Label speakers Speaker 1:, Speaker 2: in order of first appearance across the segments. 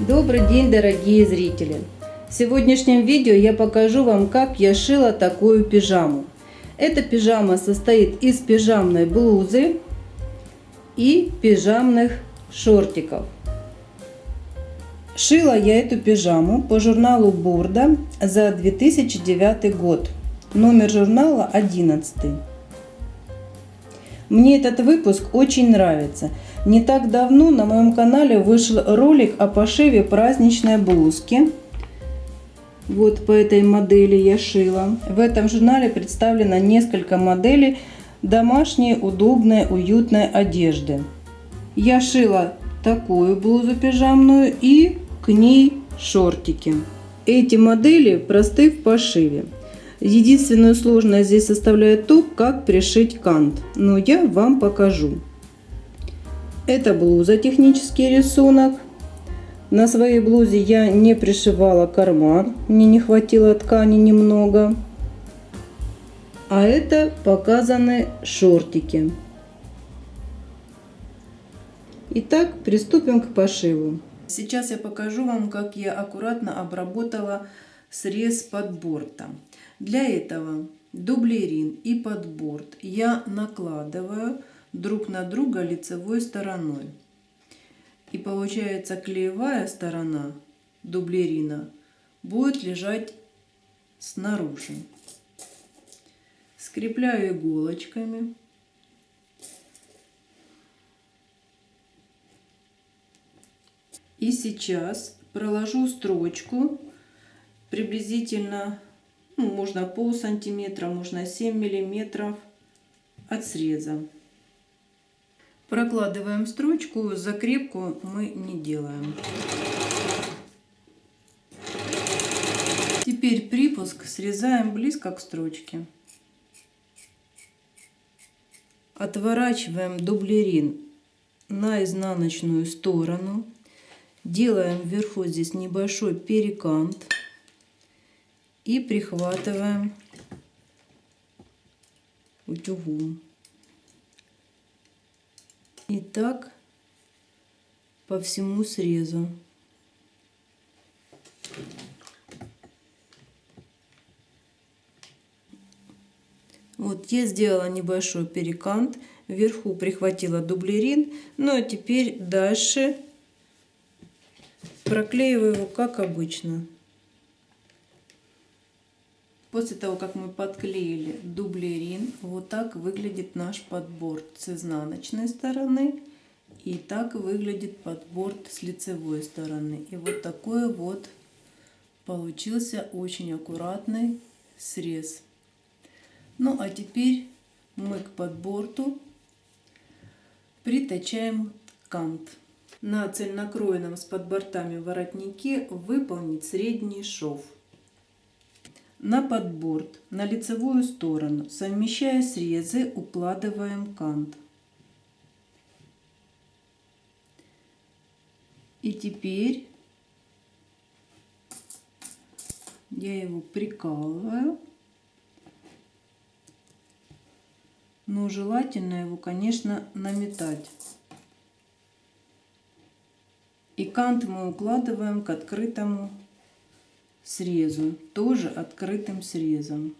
Speaker 1: Добрый день, дорогие зрители! В сегодняшнем видео я покажу вам, как я шила такую пижаму. Эта пижама состоит из пижамной блузы и пижамных шортиков. Шила я эту пижаму по журналу Бордо за 2009 год. Номер журнала 11. Мне этот выпуск очень нравится. Не так давно на моем канале вышел ролик о пошиве праздничной блузки. Вот по этой модели я шила. В этом журнале представлено несколько моделей домашней, удобной, уютной одежды. Я шила такую блузу пижамную и к ней шортики. Эти модели просты в пошиве. Единственную сложность здесь составляет то, как пришить кант. Но я вам покажу. Это блуза, технический рисунок. На своей блузе я не пришивала карман, мне не хватило ткани немного. А это показаны шортики. Итак, приступим к пошиву. Сейчас я покажу вам, как я аккуратно обработала срез подборта. Для этого дублерин и подборт я накладываю друг на друга лицевой стороной. И получается, клеевая сторона дублерина будет лежать снаружи. Скрепляю иголочками. И сейчас проложу строчку приблизительно, можно пол сантиметра, можно 7 миллиметров от среза. Прокладываем строчку, закрепку мы не делаем. Теперь припуск срезаем близко к строчке. Отворачиваем дублерин на изнаночную сторону. Делаем вверху здесь небольшой перекант и прихватываем утюгом. И так по всему срезу. Вот я сделала небольшой перекант, вверху прихватила дублерин, ну а теперь дальше проклеиваю его как обычно. После того, как мы подклеили дублерин, вот так выглядит наш подборт с изнаночной стороны. И так выглядит подборт с лицевой стороны. И вот такой вот получился очень аккуратный срез. Ну а теперь мы к подборту притачаем кант. На цельнокроенном с подбортами воротнике выполнить средний шов. На подборт, на лицевую сторону, совмещая срезы, укладываем кант. И теперь я его прикалываю. Но желательно его, конечно, наметать. И кант мы укладываем к открытому срезу, тоже открытым срезом.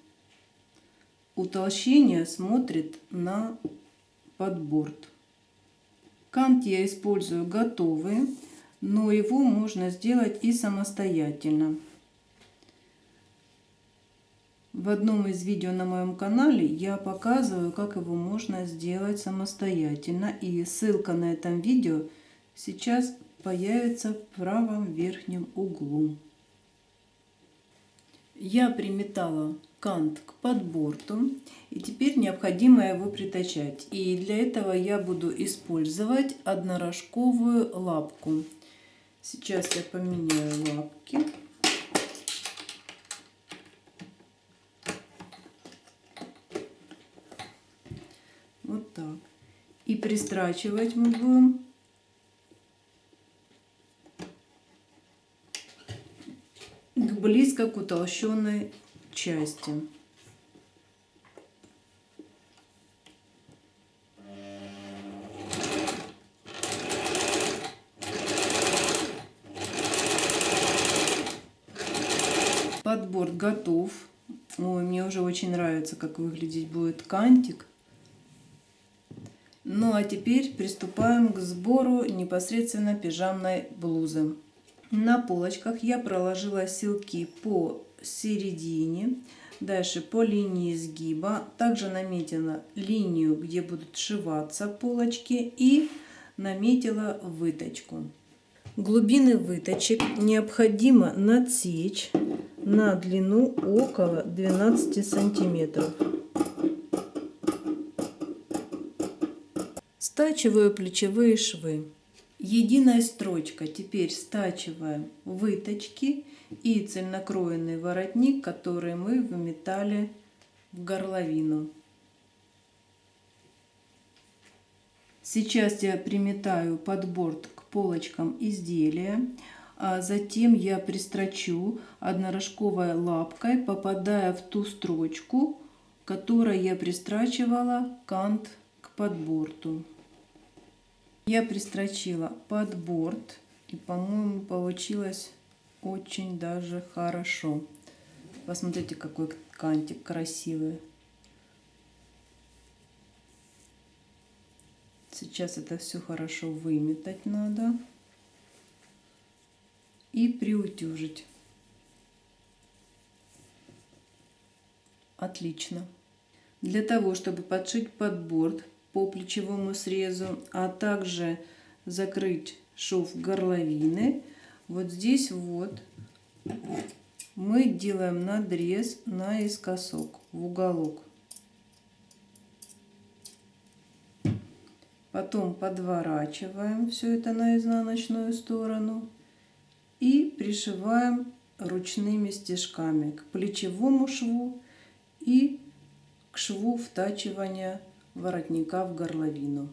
Speaker 1: Утолщение смотрит на подборт. Кант я использую готовый, но его можно сделать и самостоятельно. В одном из видео на моем канале я показываю, как его можно сделать самостоятельно. И ссылка на этом видео сейчас появится в правом верхнем углу. Я приметала кант к подборту, и теперь необходимо его притачать. И для этого я буду использовать однорожковую лапку. Сейчас я поменяю лапки. Вот так. И пристрачивать мы будем близко к утолщенной части. подборд готов. Ой, мне уже очень нравится, как выглядеть будет кантик. Ну а теперь приступаем к сбору непосредственно пижамной блузы. На полочках я проложила силки по середине, дальше по линии сгиба. Также наметила линию, где будут сшиваться полочки, и наметила выточку. Глубины выточек необходимо надсечь на длину около 12 сантиметров. Стачиваю плечевые швы. Единая строчка. Теперь стачиваем выточки и цельнокроенный воротник, который мы выметали в горловину. Сейчас я приметаю подборд к полочкам изделия, а затем я пристрочу однорожковой лапкой, попадая в ту строчку, которой я пристрачивала кант к подборду. Я пристрочила подборд, и, по-моему, получилось очень даже хорошо. Посмотрите, какой кантик красивый. Сейчас это все хорошо выметать надо и приутюжить. Отлично. Для того, чтобы подшить подборд по плечевому срезу, а также закрыть шов горловины, вот здесь вот мы делаем надрез наискосок в уголок. Потом подворачиваем все это на изнаночную сторону и пришиваем ручными стежками к плечевому шву и к шву втачивания воротника в горловину.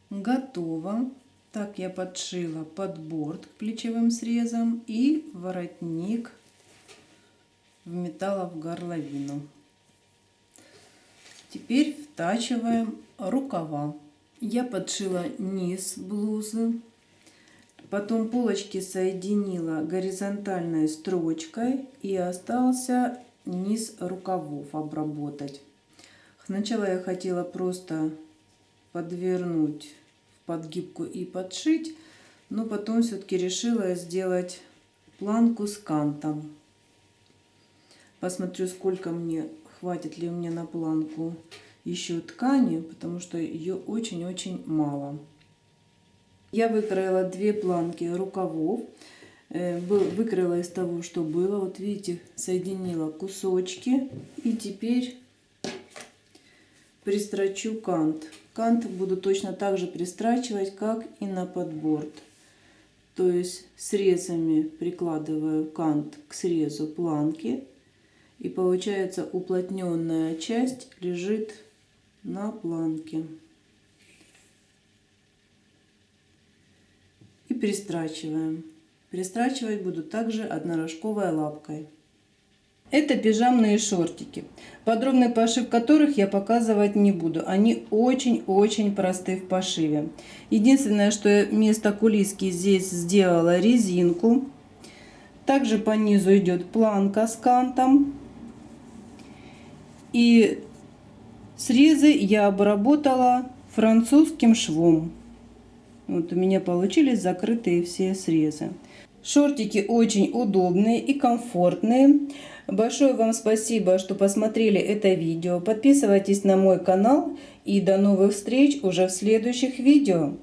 Speaker 1: Готово. Так я подшила подборд к плечевым срезам и воротник вметала в горловину. Теперь втачиваем рукава. Я подшила низ блузы, потом полочки соединила горизонтальной строчкой и остался низ рукавов обработать. Сначала я хотела просто подвернуть в подгибку и подшить, но потом все-таки решила сделать планку с кантом. Посмотрю, сколько мне, хватит ли мне на планку еще ткани, потому что ее очень-очень мало. Я выкроила 2 планки рукавов, выкроила из того, что было. Вот видите, соединила кусочки и теперь пристрочу кант. Кант буду точно так же пристрачивать, как и на подборд. То есть срезами прикладываю кант к срезу планки, и получается уплотненная часть лежит на планке. И пристрачиваем. Пристрачивать буду также однорожковой лапкой. Это пижамные шортики, подробный пошив которых я показывать не буду. Они очень-очень просты в пошиве. Единственное, что я вместо кулиски здесь сделала резинку. Также по низу идет планка с кантом. И срезы я обработала французским швом. Вот у меня получились закрытые все срезы. Шортики очень удобные и комфортные. Большое вам спасибо, что посмотрели это видео. Подписывайтесь на мой канал и до новых встреч уже в следующих видео.